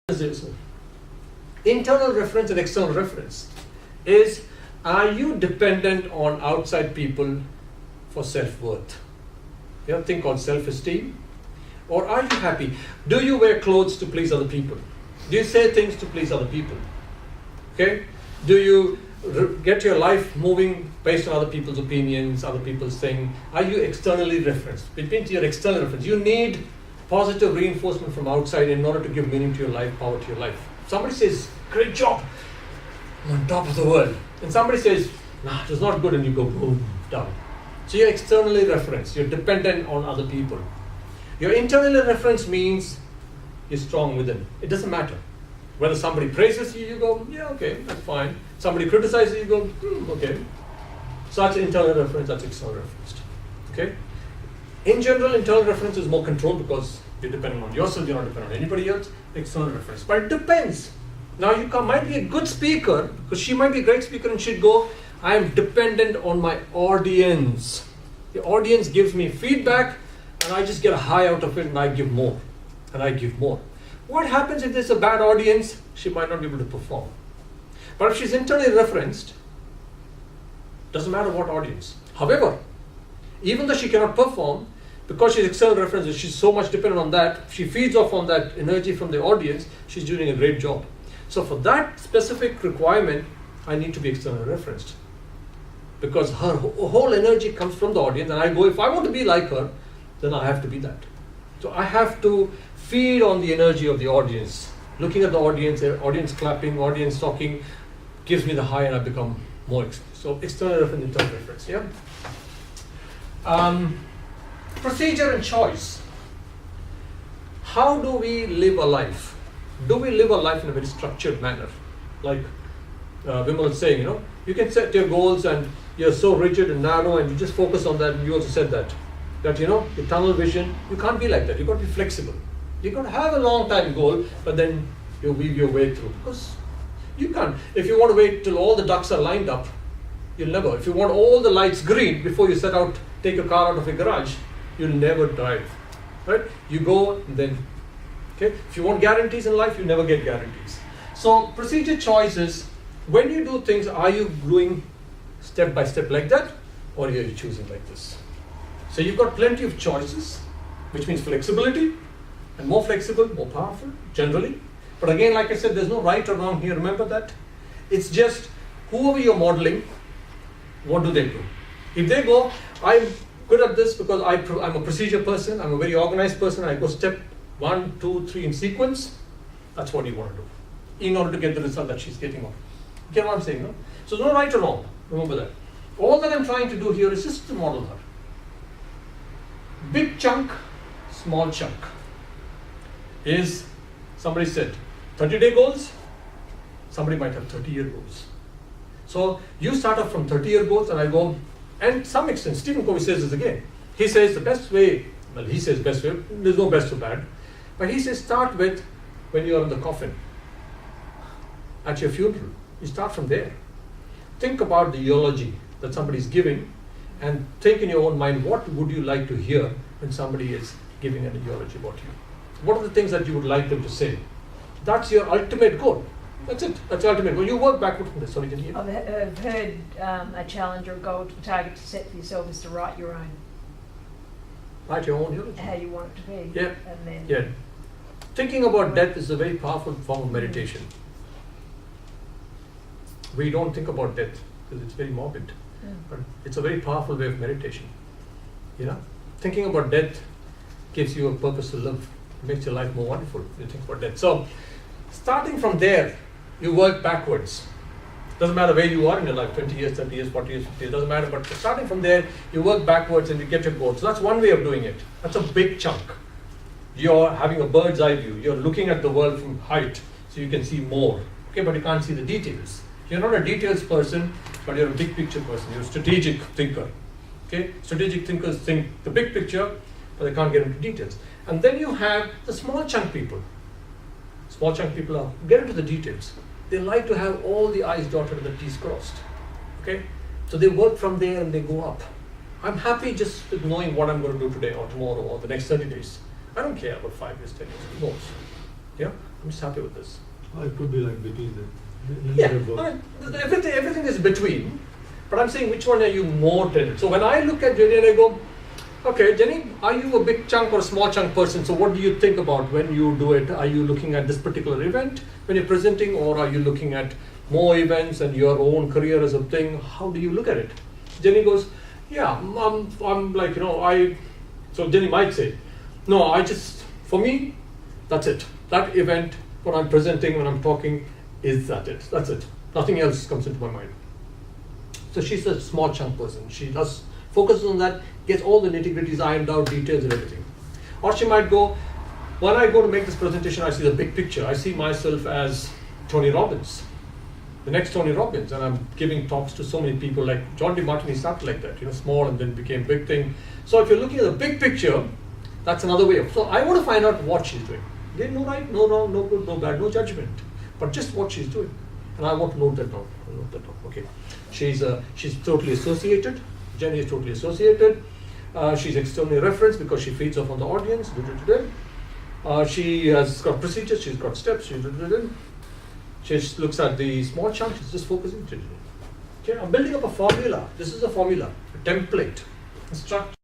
this. Internal reference and external reference is, are you dependent on outside people for self-worth? You have a thing called self-esteem. Or are you happy? Do you wear clothes to please other people? Do you say things to please other people? Okay? Do you get your life moving based on other people's opinions, other people's thing? Are you externally referenced? It means you're external reference. You need positive reinforcement from outside in order to give meaning to your life, power to your life. Somebody says, great job, I'm on top of the world. And somebody says, nah, it was not good, and you go boom, down. So you're externally referenced. You're dependent on other people. Your internally referenced means you're strong within. It doesn't matter. Whether somebody praises you, you go, yeah, okay, that's fine. Somebody criticizes you, you go, okay. So that's internal reference, that's external reference. Okay? In general, internal reference is more controlled because you're dependent on yourself, you're not dependent on anybody else. External reference. But it depends. Now you might be a good speaker, because she might be a great speaker and she'd go, I am dependent on my audience. The audience gives me feedback and I just get a high out of it and I give more. And I give more. What happens if there's a bad audience? She might not be able to perform. But if she's internally referenced, doesn't matter what audience. However, even though she cannot perform, because she's external reference, she's so much dependent on that, she feeds off on that energy from the audience, she's doing a great job. So for that specific requirement, I need to be externally referenced. Because her whole energy comes from the audience, and I go, if I want to be like her, then I have to be that. So I have to feed on the energy of the audience. Looking at the audience clapping, audience talking, gives me the high and I become more. So external reference, internal reference, yeah? Procedure and choice. How do we live a life? Do we live a life in a very structured manner? Like Vimal was saying, you can set your goals and you're so rigid and narrow and you just focus on that, and you also said that your tunnel vision, you can't be like that. You've got to be flexible. You've got to have a long time goal, but then you weave your way through. Because you can't. If you want to wait till all the ducks are lined up, you'll never. If you want all the lights green before you set out, take your car out of your garage, you'll never drive. Right? You go and then, okay? If you want guarantees in life, you never get guarantees. So procedure choice is, when you do things, are you doing step by step like that, or are you choosing like this? So you've got plenty of choices, which means flexibility, and more flexible, more powerful, generally. But again, like I said, there's no right or wrong here, remember that? It's just, whoever you're modeling, what do they do? If they go, I'm good at this because I'm a procedure person, I'm a very organized person, I go step 1, 2, 3 in sequence, that's what you want to do, in order to get the result that she's getting on. You get what I'm saying, no? So no right or wrong, remember that. All that I'm trying to do here is just to model her. Big chunk, small chunk is, somebody said, 30-day goals, somebody might have 30-year goals. So you start off from 30-year goals and I go, and to some extent, Stephen Covey says this again. He says the best way, he says best way, there's no best or bad, but he says start with when you're in the coffin, at your funeral. You start from there. Think about the eulogy that somebody's giving and think in your own mind, what would you like to hear when somebody is giving an eulogy about you? What are the things that you would like them to say? That's your ultimate goal. That's it. That's the ultimate goal. You work backward from this. Sorry, can you hear? I've heard a challenge or goal target to set for yourself is to write your own. Write your own eulogy. How you want it to be. Yeah. And then Yeah. Thinking about death is a very powerful form of meditation. We don't think about death because it's very morbid. But it's a very powerful way of meditation. Thinking about death gives you a purpose to live. It makes your life more wonderful when you think about death. So, starting from there, you work backwards. Doesn't matter where you are in your life, 20 years, 30 years, 40 years, 50 years, doesn't matter. But starting from there, you work backwards and you get your goal. So that's one way of doing it. That's a big chunk. You're having a bird's eye view. You're looking at the world from height, so you can see more. Okay, but you can't see the details. You're not a details person, but you're a big picture person. You're a strategic thinker. Okay? Strategic thinkers think the big picture, but they can't get into details. And then you have the small chunk people. Small chunk people get into the details. They like to have all the I's dotted and the T's crossed. Okay? So they work from there and they go up. I'm happy just with knowing what I'm going to do today or tomorrow or the next 30 days. I don't care about 5 years, 10 years, who knows? Yeah, I'm just happy with this. Or it could be like between them. Yeah, I mean, everything is between, but I'm saying which one are you more tended? So when I look at Jenny and I go, okay, Jenny, are you a big chunk or a small chunk person? So what do you think about when you do it? Are you looking at this particular event when you're presenting, or are you looking at more events and your own career as a thing? How do you look at it? Jenny goes, yeah, I'm like, so Jenny might say, no, for me, that's it. That event, when I'm presenting, when I'm talking, is that it. That's it. Nothing else comes into my mind. So she's a small chunk person. She does focus on that, gets all the nitty-gritties ironed out, details and everything. Or she might go, when I go to make this presentation, I see the big picture. I see myself as Tony Robbins, the next Tony Robbins, and I'm giving talks to so many people like John DeMartini started like that, small and then became big thing. So if you're looking at the big picture, that's another way of. So I want to find out what she's doing. Again, no right, no wrong, no good, no bad, no judgment, but just what she's doing. And I want to note that down. Okay. She's totally associated. Jenny is totally associated. She's externally referenced because she feeds off on the audience. She has got procedures. She's got steps. She just looks at the small chunk. She's just focusing. Okay, I'm building up a formula. This is a formula, a template, a structure.